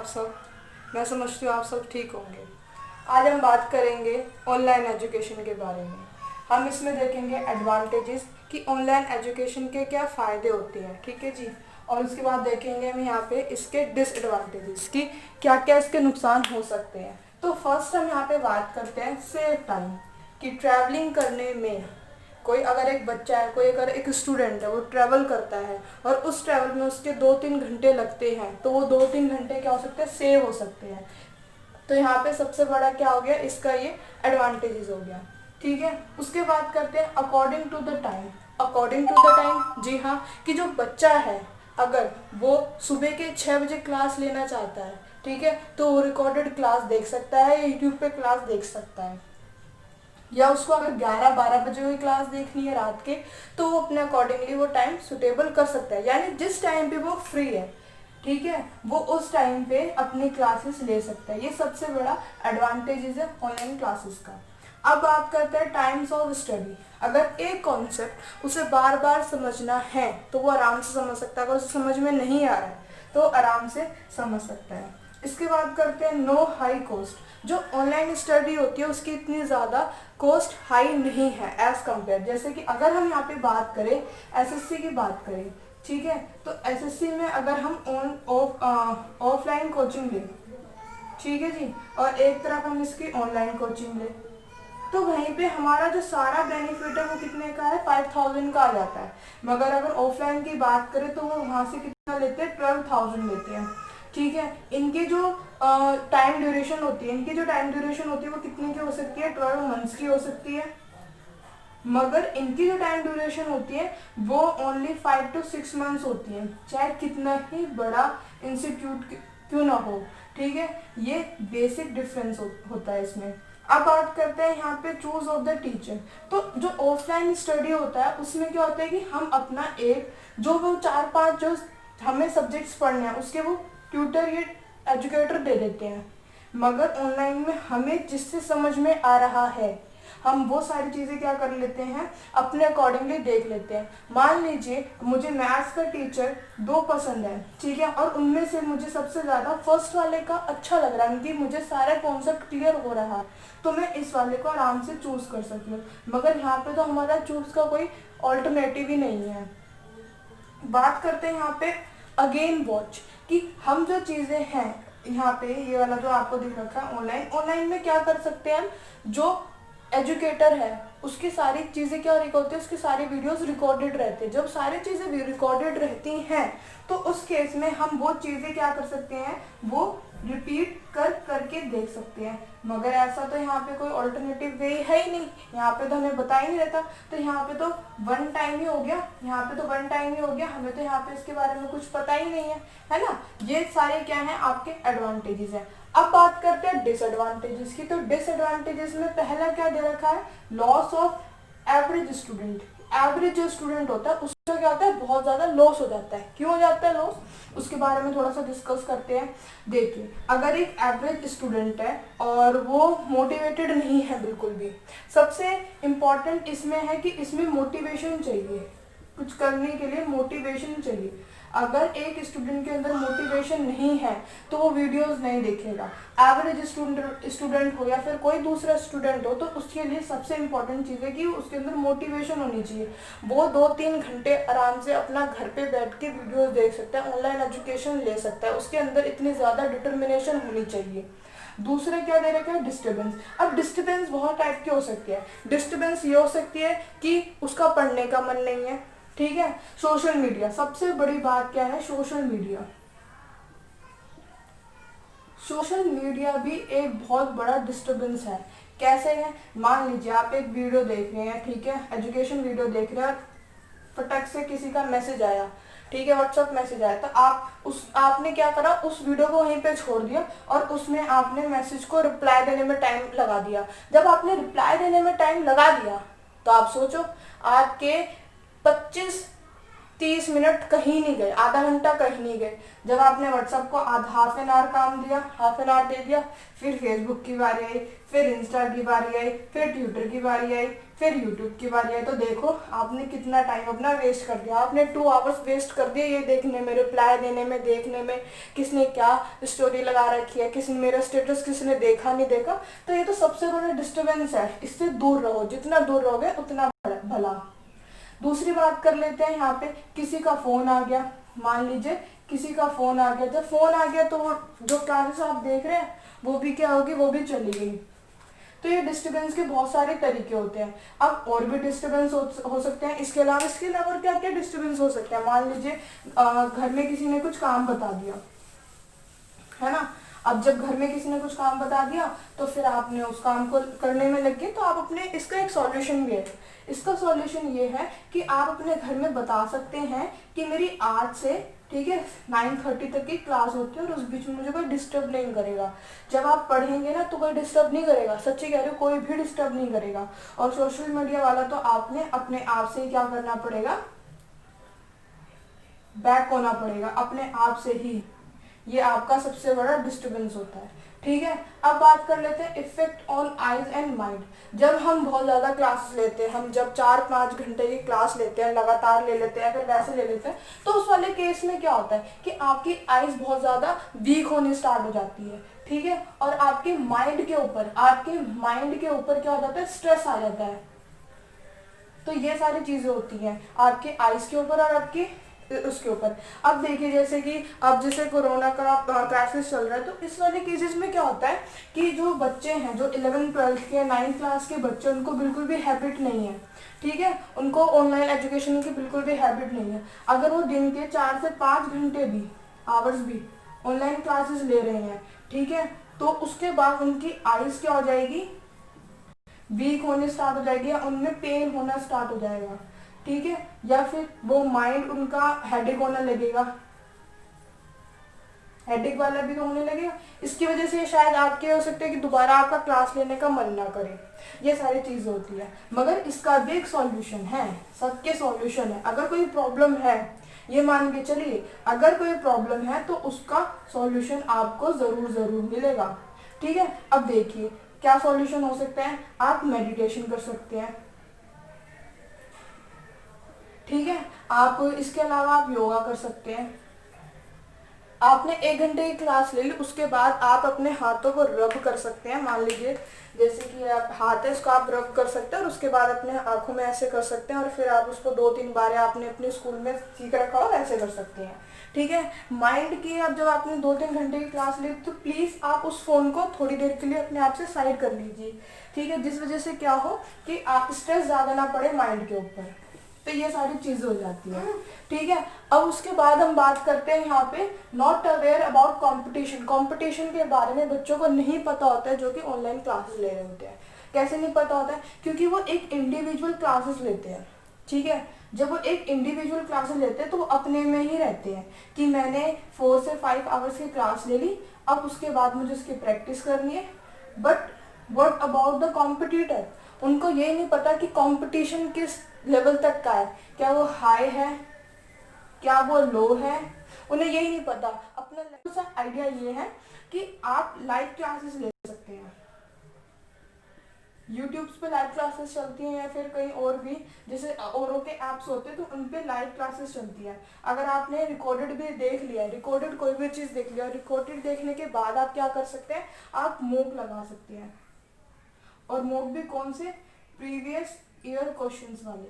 सब। मैं समझती हूँ आप सब ठीक होंगे। आज हम बात करेंगे ऑनलाइन एजुकेशन के बारे में। हम इसमें देखेंगे एडवांटेजेस कि ऑनलाइन एजुकेशन के क्या फ़ायदे होते हैं, ठीक है जी। और उसके बाद देखेंगे हम यहाँ पे इसके डिसएडवांटेजेस कि क्या क्या इसके नुकसान हो सकते हैं। तो फर्स्ट हम यहाँ पे बात करते हैं सेव टाइम कि ट्रैवलिंग करने में कोई अगर एक बच्चा है, कोई अगर एक स्टूडेंट है, वो ट्रैवल करता है और उस ट्रैवल में उसके 2-3 घंटे लगते हैं, तो वो 2-3 घंटे क्या हो सकते हैं, सेव हो सकते हैं। तो यहाँ पे सबसे बड़ा क्या हो गया, इसका ये एडवांटेजेस हो गया, ठीक है। उसके बाद करते हैं according to the time. According to the time, जी हाँ, कि जो बच्चा है अगर वो सुबह के 6 बजे क्लास लेना चाहता है, ठीक है, तो वो रिकॉर्डेड क्लास देख सकता है या यूट्यूब पे क्लास देख सकता है। या उसको अगर 11-12 बजे कोई क्लास देखनी है रात के, तो वो अपने अकॉर्डिंगली वो टाइम सुटेबल कर सकता है, यानी जिस टाइम पे वो फ्री है, ठीक है, वो उस टाइम पे अपनी क्लासेस ले सकता है। ये सबसे बड़ा एडवांटेजेस है ऑनलाइन क्लासेस का। अब बात करते हैं टाइम्स ऑफ स्टडी। अगर एक कॉन्सेप्ट उसे बार बार समझना है तो वो आराम से समझ सकता है, अगर उसे समझ में नहीं आ रहा है तो आराम से समझ सकता है। इसके बाद करते हैं नो हाई कॉस्ट। जो ऑनलाइन स्टडी होती है उसकी इतनी ज़्यादा कॉस्ट हाई नहीं है एज़ कम्पेयर। जैसे कि अगर हम यहाँ पे बात करें एसएससी की बात करें, ठीक है, तो एसएससी में अगर हम ऑफलाइन कोचिंग लें, ठीक है जी, और एक तरफ हम इसकी ऑनलाइन कोचिंग लें, तो वहीं पे हमारा जो सारा बेनिफिट है वो कितने का है, 5000 का आ जाता है। मगर अगर ऑफलाइन की बात करें तो वो वहाँ से कितना लेते हैं, 12,000 लेते हैं, ठीक है। इनके जो टाइम ड्यूरेशन होती है, वो कितने की हो सकती है, 12 मंथ्स की हो सकती है। मगर इनकी जो टाइम ड्यूरेशन होती है वो ओनली 5 to 6 मंथ्स होती है, चाहे कितना ही बड़ा इंस्टीट्यूट क्यों ना हो, ठीक है। ये बेसिक डिफरेंस होता है इसमें। अब बात करते हैं यहाँ पे चूज ऑफ द टीचर। तो जो ऑफलाइन स्टडी होता है उसमें क्या होता है कि हम अपना एक जो वो 4-5 जो हमें सब्जेक्ट्स पढ़ने हैं उसके वो ट्यूटर या एजुकेटर दे देते हैं। मगर ऑनलाइन में हमें जिससे समझ में आ रहा है हम वो सारी चीज़ें क्या कर लेते हैं, अपने अकॉर्डिंगली देख लेते हैं। मान लीजिए मुझे मैथ्स का टीचर 2 पसंद है, ठीक है, और उनमें से मुझे सबसे ज़्यादा फर्स्ट वाले का अच्छा लग रहा है क्योंकि मुझे सारा कॉन्सेप्ट क्लियर हो रहा है, तो मैं इस वाले को आराम से चूज़ कर सकती हूँ। मगर यहाँ पे तो हमारा चूज़ का कोई ऑल्टरनेटिव ही नहीं है। बात करते हैं यहाँ पे अगेन वॉच कि हम जो चीज़ें हैं यहाँ पे, ये वाला जो आपको दिख रखा है ऑनलाइन में क्या कर सकते हैं हम, जो एजुकेटर है उसकी सारी चीज़ें क्या होती है, उसकी सारी वीडियोस रिकॉर्डेड रहते हैं। जब सारी चीज़ें रिकॉर्डेड रहती हैं तो उस केस में हम वो चीज़ें क्या कर सकते हैं, वो रिपीट करके देख सकते हैं। मगर ऐसा तो यहाँ पे कोई ऑल्टरनेटिव वे है ही नहीं, यहाँ पे तो हमें बता ही नहीं रहता, तो यहाँ पे तो वन टाइम ही हो गया, हमें तो यहाँ पे इसके बारे में कुछ पता ही नहीं है ना। ये सारे क्या हैं, आपके एडवांटेजेस हैं। अब बात करते हैं डिसएडवांटेजेस की। तो डिसएडवांटेजेस में पहला क्या दे रखा है, loss of average student. Average जो स्टूडेंट होता है उसका क्या होता है, बहुत ज़्यादा लॉस हो जाता है। क्यों हो जाता है लॉस, उसके बारे में थोड़ा सा डिस्कस करते हैं। देखिए, अगर एक एवरेज स्टूडेंट है और वो मोटिवेटेड नहीं है बिल्कुल भी, सबसे इम्पॉर्टेंट इसमें है कि इसमें मोटिवेशन चाहिए, कुछ करने के लिए मोटिवेशन चाहिए। अगर एक स्टूडेंट के अंदर मोटिवेशन नहीं है तो वो वीडियोस नहीं देखेगा। एवरेज स्टूडेंट हो या फिर कोई दूसरा स्टूडेंट हो, तो उसके लिए सबसे इम्पोर्टेंट चीज़ है कि उसके अंदर मोटिवेशन होनी चाहिए। वो 2-3 घंटे आराम से अपना घर पे बैठ के वीडियोस देख सकता है, ऑनलाइन एजुकेशन ले सकता है, उसके अंदर इतनी ज़्यादा डिटर्मिनेशन होनी चाहिए। दूसरा क्या दे रखा है, डिस्टर्बेंस। अब डिस्टर्बेंस बहुत टाइप की हो सकती है। डिस्टर्बेंस ये हो सकती है कि उसका पढ़ने का मन नहीं है, ठीक है। सोशल मीडिया, सबसे बड़ी बात क्या है, सोशल मीडिया। सोशल मीडिया भी एक बहुत बड़ा डिस्टर्बेंस है। कैसे है, मान लीजिए आप एक वीडियो देख रहे हैं, ठीक है, एजुकेशन वीडियो देख रहे हैं, फटक से किसी का मैसेज आया, ठीक है, व्हाट्सएप मैसेज आया, तो आपने क्या करा, उस वीडियो को वहीं पे छोड़ दिया और उसमें आपने मैसेज को रिप्लाई देने में टाइम लगा दिया। जब आपने रिप्लाई देने में टाइम लगा दिया तो आप सोचो आपके 25 30 मिनट कहीं नहीं गए, आधा घंटा कहीं नहीं गए। जब आपने व्हाट्सएप को हाफ एन आवर काम दिया, हाफ एन आवर दे दिया, फिर फेसबुक की बारी आई, फिर इंस्टा की बारी आई, फिर ट्विटर की बारी आई, फिर यूट्यूब की बारी आई, तो देखो आपने कितना टाइम अपना वेस्ट कर दिया। आपने 2 आवर्स वेस्ट कर दिए ये देखने में, रिप्लाई देने में, देखने में किसने क्या स्टोरी लगा रखी है, किसने मेरा स्टेटस किसने देखा नहीं देखा। तो ये तो सबसे बड़ा डिस्टर्बेंस है, इससे दूर रहो, जितना दूर रहोगे उतना भला। दूसरी बात कर लेते हैं यहाँ पे, किसी का फोन आ गया, मान लीजिए किसी का फोन आ गया। जब फोन आ गया तो वो जो क्लासेस आप देख रहे हैं वो भी क्या होगी, वो भी चली गई। तो ये डिस्टर्बेंस के बहुत सारे तरीके होते हैं। अब और भी डिस्टर्बेंस हो सकते हैं इसके अलावा और क्या क्या डिस्टर्बेंस हो सकते हैं। मान लीजिए घर में किसी ने कुछ काम बता दिया, है ना। अब जब घर में किसी ने कुछ काम बता दिया तो फिर आपने उस काम को करने में लग गए, तो आप अपने, इसका एक सॉल्यूशन भी है। इसका सॉल्यूशन ये है कि आप अपने घर में बता सकते हैं कि मेरी आज से, ठीक है, 9:30 तक की क्लास होती है और उस बीच में मुझे कोई डिस्टर्ब नहीं करेगा। जब आप पढ़ेंगे ना तो कोई डिस्टर्ब नहीं करेगा, सच्ची कह रहे हो, कोई भी डिस्टर्ब नहीं करेगा। और सोशल मीडिया वाला तो आपने अपने आप से ही क्या करना पड़ेगा, बैक होना पड़ेगा अपने आप से ही। ये आपका सबसे बड़ा डिस्टर्बेंस होता है, ठीक है। अब बात कर लेते हैं effect on eyes and mind. जब हम बहुत ज़्यादा क्लासेस लेते हैं, हम जब 4-5 घंटे की क्लास लेते हैं, लगातार ले लेते हैं, अगर वैसे ले लेते हैं, तो उस वाले केस में क्या होता है कि आपकी आईज बहुत ज़्यादा वीक होनी स्टार्ट हो जाती है, ठीक है। और आपके माइंड के ऊपर क्या हो जाता है, स्ट्रेस आ जाता है। तो ये सारी चीज़ें होती हैं आपके आईज के ऊपर और आपकी उसके ऊपर। अब देखिए जैसे कि अब जैसे कोरोना का क्राइसिस चल रहा है, तो इस वाले केसेस में क्या होता है कि जो बच्चे हैं, जो 11th-12th के 9th क्लास के बच्चे, उनको बिल्कुल भी हैबिट नहीं है, ठीक है, उनको ऑनलाइन एजुकेशन की बिल्कुल भी हैबिट नहीं है। अगर वो दिन के 4 से 5 घंटे भी, आवर्स भी ऑनलाइन क्लासेस ले रहे हैं, ठीक है, तो उसके बाद उनकी आईज क्या हो जाएगी, वीक होने स्टार्ट हो जाएगी, या उनमें पेन होना स्टार्ट हो जाएगा, ठीक है। या फिर वो माइंड उनका हेडेक होने लगेगा, हेडेक वाला भी तो होने लगेगा। इसकी वजह से शायद आपके हो सकते हैं कि दोबारा आपका क्लास लेने का मन ना करे। ये सारी चीज़ होती है, मगर इसका भी एक सॉल्यूशन है, सबके सॉल्यूशन है। अगर कोई प्रॉब्लम है, ये मान के चलिए, अगर कोई प्रॉब्लम है तो उसका सॉल्यूशन आपको ज़रूर मिलेगा, ठीक है। अब देखिए क्या सॉल्यूशन हो सकते हैं, आप मेडिटेशन कर सकते हैं, ठीक है। आप इसके अलावा आप योगा कर सकते हैं। आपने 1 घंटे की क्लास ले ली, उसके बाद आप अपने हाथों को रब कर सकते हैं। मान लीजिए जैसे कि आप हाथ है, इसको आप रब कर सकते हैं और उसके बाद अपने आंखों में ऐसे कर सकते हैं, और फिर आप उसको 2-3 बार आपने अपने स्कूल में सीख रखा हो ऐसे कर सकते हैं, ठीक है। माइंड की अब जब आपने 2-3 घंटे की क्लास ली, तो प्लीज़ आप उस फ़ोन को थोड़ी देर के लिए अपने आप से साइड कर लीजिए, ठीक है, जिस वजह से क्या हो कि आप स्ट्रेस ज़्यादा ना पड़े माइंड के ऊपर। तो ये सारी चीजें हो जाती है, ठीक है। अब उसके बाद हम बात करते हैं यहाँ पे not aware about competition. Competition के बारे में बच्चों को नहीं पता होता है जो कि ऑनलाइन क्लासेस ले रहे होते हैं। कैसे नहीं पता होता है, क्योंकि वो एक इंडिविजुअल क्लासेस लेते हैं, ठीक है। जब वो एक इंडिविजुअल क्लासेस लेते हैं तो वो अपने में ही रहते हैं कि मैंने 4 से 5 आवर्स की क्लास ले ली, अब उसके बाद मुझे उसकी प्रैक्टिस करनी है। But what about the competitor, उनको ये नहीं पता कि कंपटीशन किस लेवल तक का है, क्या वो हाई है, क्या वो लो है, उन्हें यही नहीं पता। अपना सा आइडिया ये है कि आप लाइव क्लासेस ले सकते हैं, यूट्यूब पे लाइव क्लासेस चलती हैं, या फिर कहीं और भी जैसे औरों के ऐप्स होते हैं तो उन पे लाइव क्लासेस चलती हैं। अगर आपने रिकॉर्डेड भी देख लिया, रिकॉर्डेड कोई भी चीज़ देख लिया, रिकॉर्डेड देखने के बाद आप क्या कर सकते हैं, आप मॉक लगा सकते हैं। और मॉक भी कौन से, प्रीवियस ईयर क्वेश्चंस वाले।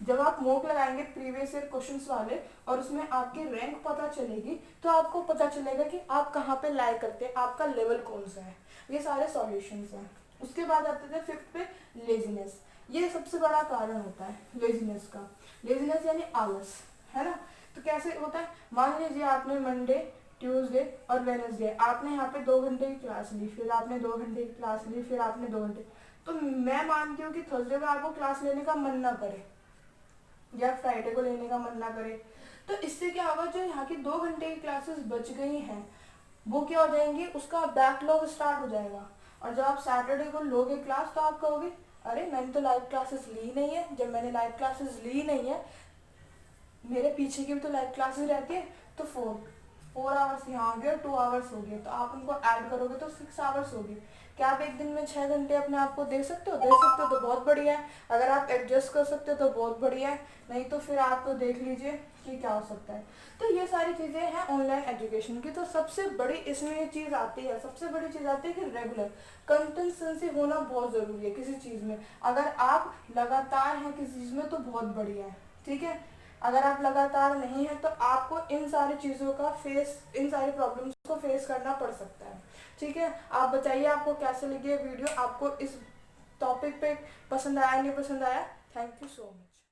जब आप मॉक लगाएंगे प्रीवियस ईयर क्वेश्चंस वाले और उसमें आपकी रैंक पता चलेगी, तो आपको पता चलेगा कि आप कहाँ पे लाइक करते हैं, आपका लेवल कौन सा है। ये सारे सॉल्यूशंस हैं। उसके बाद आते थे 5th पे लेजीनेस। ये सबसे बड़ा कारण होता है लेजीनेस का। लेजीनेस यानी आलस, है ना। तो कैसे होता है, मान लीजिए आपने मंडे, ट्यूसडे और वेडनेसडे आपने यहाँ पे 2 घंटे की क्लास ली, फिर आपने 2 घंटे की क्लास ली, फिर आपने 2 घंटे, तो मैं मानती हूँ कि थर्सडे को आपको क्लास लेने का मन ना करे या फ्राइडे को लेने का मन ना करे। तो इससे क्या होगा, जो यहाँ की 2 घंटे की क्लासेस बच गई हैं वो क्या हो जाएंगी, उसका बैकलॉग स्टार्ट हो जाएगा। और जब आप सैटरडे को लोगे क्लास तो आप कहोगे अरे मैंने तो लाइव क्लासेस ली नहीं है, जब मैंने लाइव क्लासेस ली नहीं है, मेरे पीछे की भी तो लाइव क्लासेस रहती है, तो 4 आवर्स यहाँ हो गए और 2 आवर्स हो गए, तो आप उनको ऐड करोगे तो 6 आवर्स होगी। क्या आप एक दिन में 6 घंटे अपने आप को दे सकते हो? दे सकते हो तो बहुत बढ़िया है। अगर आप एडजस्ट कर सकते हो तो बहुत बढ़िया है, नहीं तो फिर आप तो देख लीजिए कि क्या हो सकता है। तो ये सारी चीज़ें हैं ऑनलाइन एजुकेशन की। तो सबसे बड़ी इसमें ये चीज़ आती है, सबसे बड़ी चीज़ आती है कि रेगुलर कंसिस्टेंसी होना बहुत ज़रूरी है किसी चीज़ में। अगर आप लगातार हैं किसी चीज़ में तो बहुत बढ़िया है, ठीक है। अगर आप लगातार नहीं है तो आपको इन सारी चीज़ों का इन सारी प्रॉब्लम्स को फेस करना पड़ सकता है, ठीक है। आप बताइए आपको कैसे लगी ये वीडियो, आपको इस टॉपिक पे पसंद आया नहीं पसंद आया? Thank you so much.